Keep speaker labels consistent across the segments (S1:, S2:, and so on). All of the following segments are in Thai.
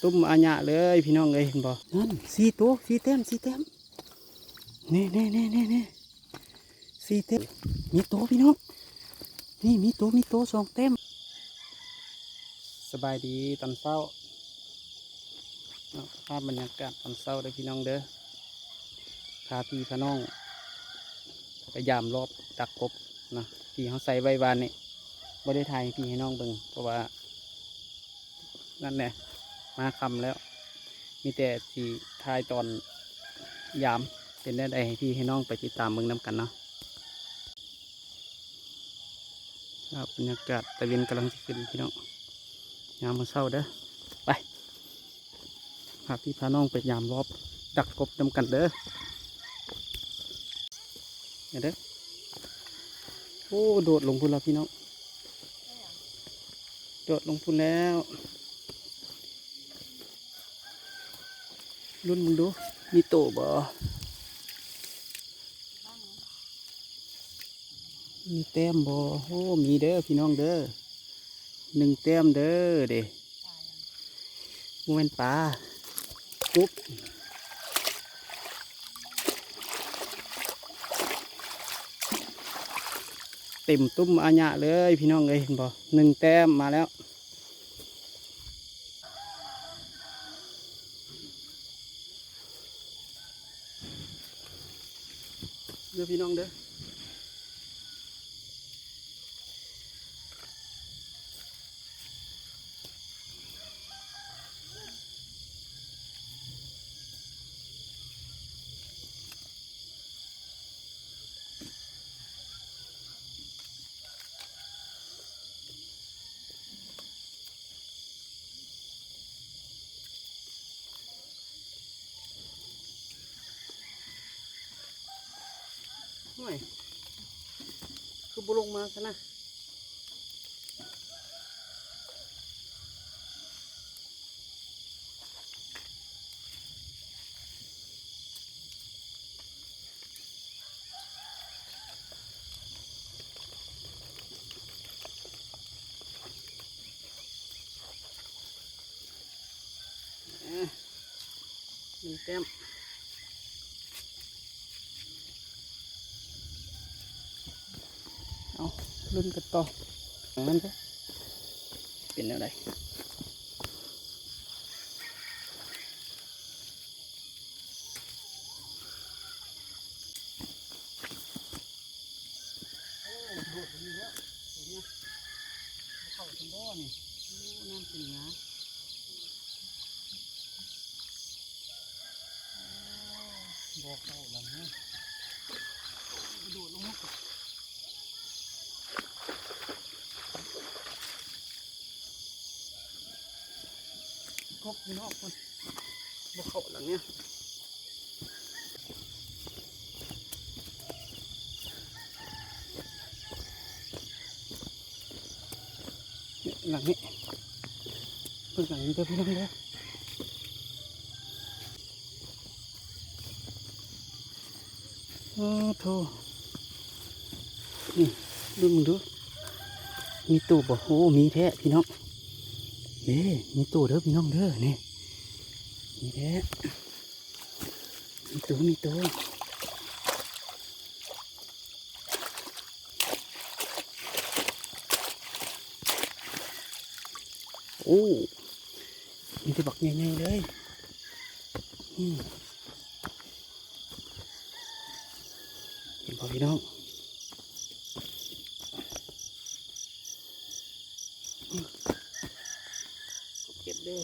S1: ตุ้มอาญะเลยพี่น้องเลยเห็นบ่นั่นสี่ตัวสี่เต็มนี่สี่เต็มมีตัวพี่น้องนี่มีตัวสองเต็มสบายดีตอนเช้าภาพบรรยากาศตอนเช้าเด้อพี่น้องเด้อพาพี่พาน้องพยายามรอบดักกบนะที่เขาใส่ไว้วานนี่ไม่ได้ถ่ายพี่ให้น้องเบิ่งเพราะว่านั่นแหละมาคำแล้วมีแต่ที่ถ่ายตอนยามเป็นได้ให้พี่ให้น้องไปติดตามเบิ่งน้ำกันเนาะครับบรรยากาศตะเวนกำลังจะขึ้นพี่น้องยามมาเช้าเด้อไปพาพี่พาน้องไปยามรอบดักกบน้ำกันเด้อเด้อโอ้โดดลงพุ่นแล้วพี่น้องโดดลงพุ่นแล้วรุ่นมึงดูมีโตบ่มีแต้มบ่โอ้มีเด้อพี่น้องเด้อหนึ่งแต้มเด้อเด้มูเป็นปลาปุ๊บเต็มตุ้มอาญะเลยพี่น้องเลยเห็นบ่หนึ่งแต้มมาแล้วเด้อพี่น้องเด้อห่วยคือบุลงมาซะนะหนึ่งแต้มเอาลุ้นกันต่อนั่นเถอะเป็นอะไรโดดนี่แล้วตัวเนี้ยเข้าถึงบ่อนี่น้ำเป็นน้ำบ่อเข้าแล้วนะโดดลงมาครบพี่น้องคนบ่เข้าแล้วเนี่ยหลังนี้เพิ่งหลังนี้เด้อพี่น้องเด้อโอ้โธ่นี่ดูมึงดูมีตู้บ่โอ้มีแท้พี่น้องเอ๊มีตู้เด้อพี่น้องเด้อนี่มีแท้มีตู้โอ้มีแต่บักใหญ่ๆเลยเห็นป่ะพี่น้องเก็บเด้อ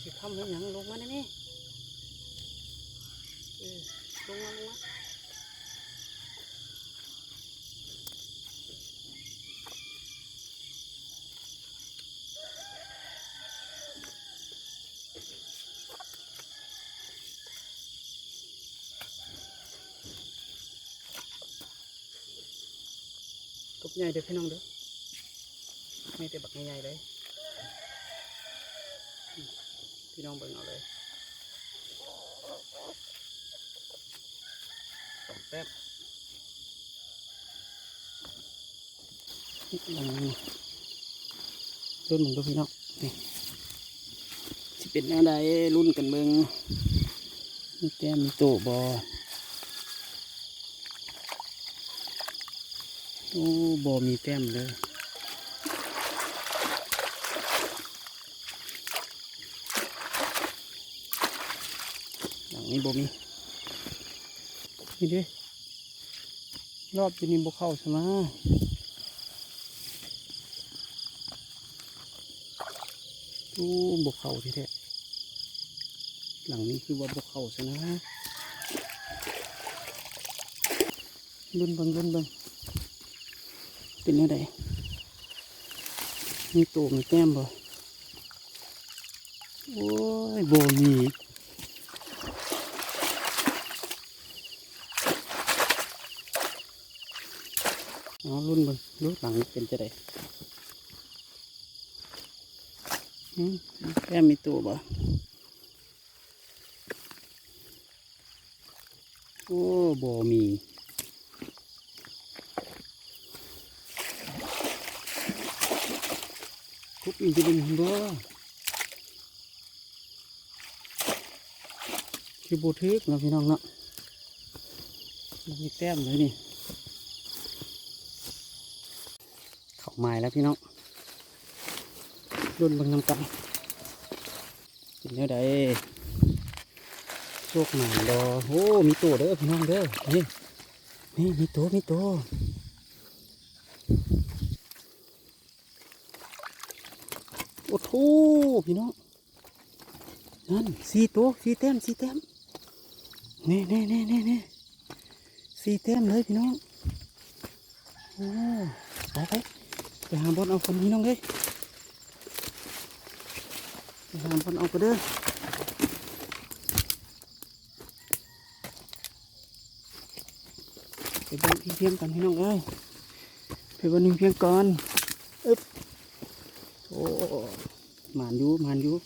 S1: จะทำให้หยังลงมาได้ไหมลงมา ใหญ่เด้อพี่น้องเด้อไม่แต่บักใหญ่ๆเลยพี่น้องเบิ่งเอาเลยสองแต้มรุ่นมึงดูพี่น้องนี่สิเป็นแนวใดรุ่นกันเบิ่งมีแต้มมีโตบอโอ้บอมีแต้มเลยหลังนี้บมีนี่ดิรอบอยู่นี่บเข้าใช่ไหมโอ้บเข้าทีแท้หลังนี้คือว่าบเข้าใช่ไหมรุ่นเบิ่งเป็นยังไงมีตัวมีแต้มบ่โอ้ยบ่มีอ๋อรุ่นเบิ่งรุ่นหลังเป็นจะได้แต้มมีตัวบ่โอ้บ่มีทุกอินจะเป็นบ่คือโบทึกนะพี่น้องเนาะมันมีแต้มเลยนี่เข้าไม้แล้วพี่น้องรุ่นเบิ่งนำกันเป็นยังไงโชคหมานดอโอ้มีตัวเด้อพี่น้องเด้อนี่มีตัวโอ้โหพี่น้องนั่นสี่แต้มนี่สี่แต้มเลยพี่น้องโอ้ไปหาบอลเอาคนพี่น้องเลยไปหาบอลเอาก็เด้อไปบอลเพียงกันพี่น้องเอ้ยไปบอลเพียงก่อนอึ๊บโอ้มานอยู่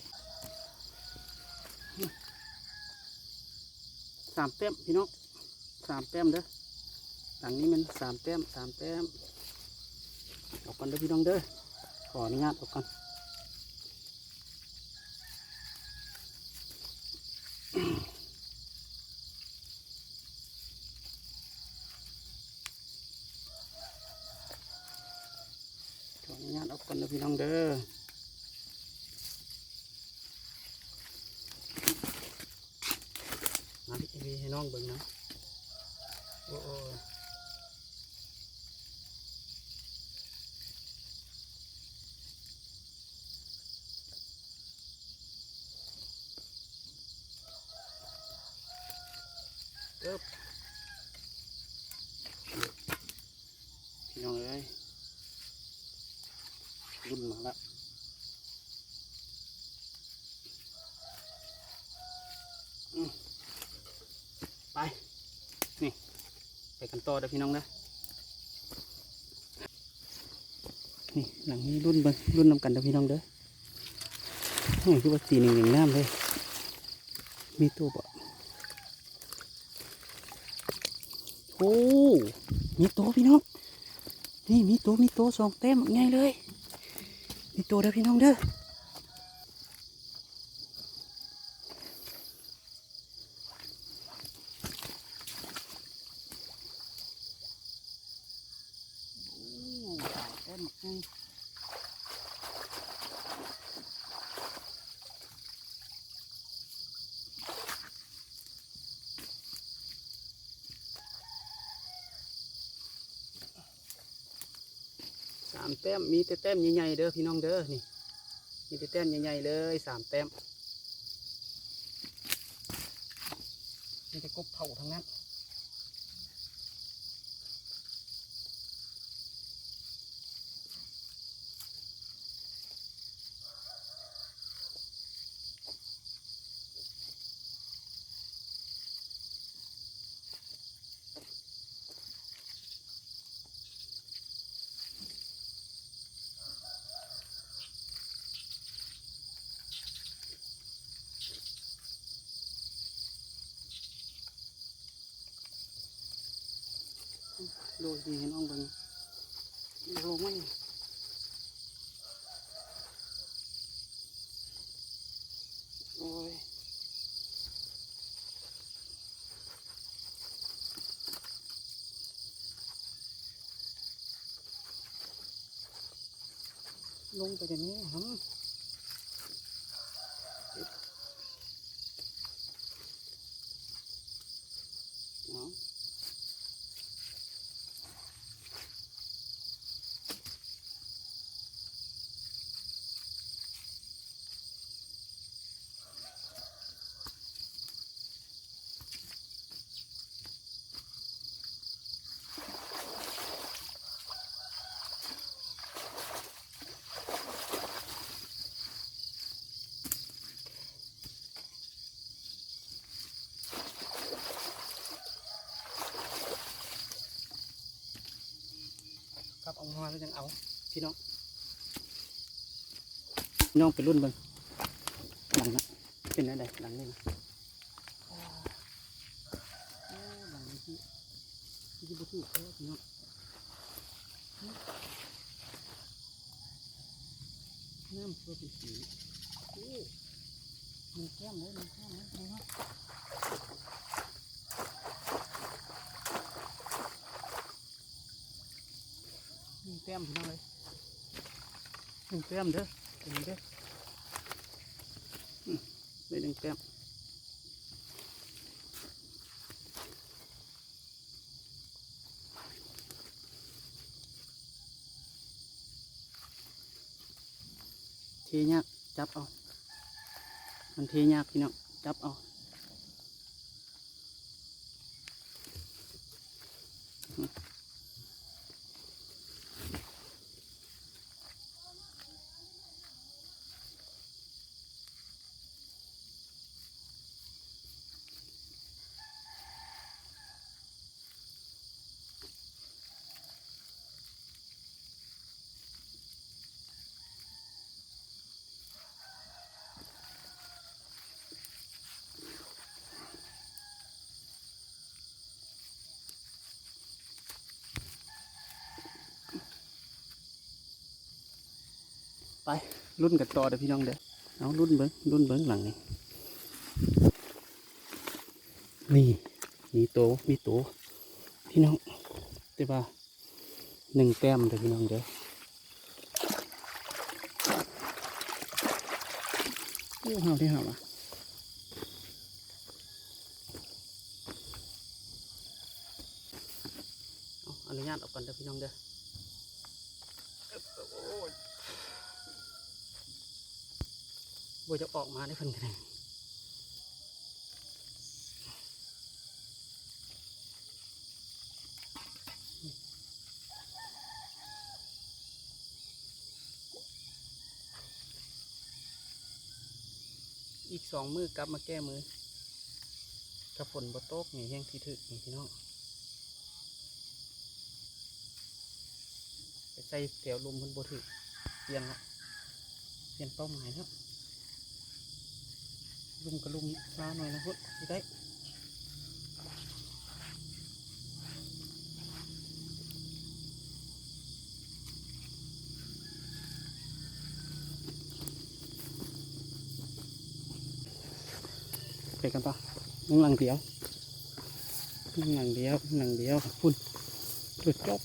S1: สามแต้มพี่น้องสามแต้มเด้อหลังนี้มันสามแต้มออกกันเด้อพี่น้องเด้อขออนุญาตออกกันขออนุญาตออกกันเด้อพี่น้องเด้อมาพี่ให้น้องเบิ่งนะโอ้เอ๊บพี่น้องเอ้ยรุ่นมาละไปนี่ไปกันต่อเด้อพี่น้องนะนี่หลังนี้รุ่นเบิ่งรุ่นนำกันเด้อพี่น้องเด้อโอ้ยคือว่าตีหนึ่งอย่างงามเลยมีตัวบ่โอ้มีตัวพี่น้องนี่มีตัวสองแต้มง่ายเลยมีตัวเด้อพี่น้องเด้อแต้มง่ายสามแต้มมีแต่แต้มใหญ่ๆเด้อพี่น้องเด้อนี่มีแต่แต้มใหญ่ๆเลยสามแต้มมีแต่กบเผาทั้งนั้น โดยที่ให้น้องเบิ่งลงมานี่โอ้ยลงไปเดี๋ยวนี้ฮะเอา กลับเอาหัวแล้วยังเอาพี่น้องน้องไปรุ่นเบิ่งหลังนะเป็นอะไรหลังนี่นะหลังนี้ที่บุตรเขาพี่น้องน้ำตัวเป็นสีมันแก้มเลยมันแก้มเลยนะมันแก้มพี่น้องเลยมันแก้มเด้อเห็นเด้อไม่ดึงแก้มเทยากจับเอามันเทยากพี่น้องจับเอาไปรุ่นกันต่อเด้อพี่น้องเด้อเอารุ่นเบิ้งหลังนี่นี่มีโตพี่น้องแต่ว่า1 แต้มเด้อพี่น้องเด้อโอ้เฮาที่เฮาอ่ะเอาอนุญาตออกก่อนเด้อพี่น้องเด้อบัวจะออกมาได้เพิ่นกันอีก2 มื้อกลับมาแก้มือกระฝนบ่ตกนี่แห้งที่ถึกนี่พี่น้องไปใส่แถวลมเพิ่นบ่ถึกเปลี่ยนละเปลี่ยนเป้าหมายครับลุมกับลุมช้าหน่อยนะพุทธได้ไปกันปะนั่งหลังเดียวพุ่นเปิดจบ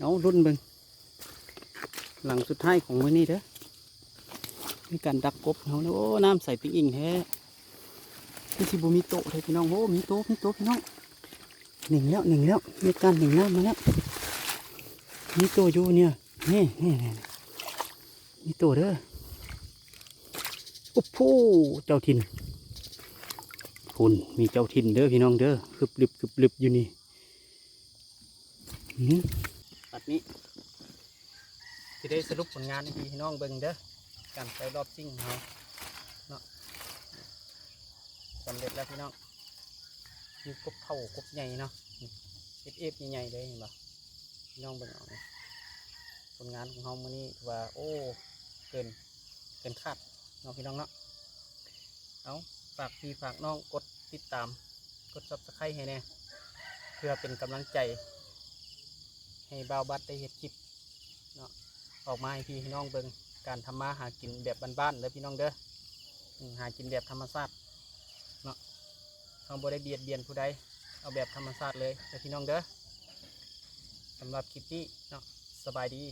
S1: เอารุ่นเบิ่งหลังสุดท้ายของมื้อนี้เด้อมีการดักกบเขาโอ้น้ำใสปิ๊งอิงแท้พี่ชิบุมีโตเลยพี่น้องโอ้มีโตพี่น้องหนึ่งแล้วมีการหนึ่งน้ำมาแล้วมีโตอยู่เนี่ยนี่มีโตเด้อโอ้โหเจ้าถิ่นคุณมีเจ้าถิ่นเด้อพี่น้องเด้อคึบลึบอยู่นี่ตัดนี้จะได้สรุปผลงานให้พี่น้องเบิ่งเด้อการไปรอบซิ่งเขาเนาะสำเร็จแล้วพี่น้องมีกบเท่ากบใหญ่เนาะเอฟใหญ่ๆเลยเห็นปะ พี่น้องเบิ่งเอาเนี่ยผลงานของเรามื้อนี้ถือว่าโอ้เกินคาดเนาะพี่น้องเนาะเอาฝากพี่ฝากน้องกดติดตามกด Subscribe ให้แน่เพื่อเป็นกำลังใจให้บ่าวบัดได้เฮ็ดคลิปเนาะออกมาให้พี่ให้น้องเบิ่งการทำมาหากินแบบบ้านๆเด้อพี่น้องเด้อหากินแบบธรรมชาติเนาะเราบ่ได้เบียดเบียนผู้ใดเอาแบบธรรมชาติเลยเด้อพี่น้องเด้อสำหรับคลิปนี้เนาะสบายดี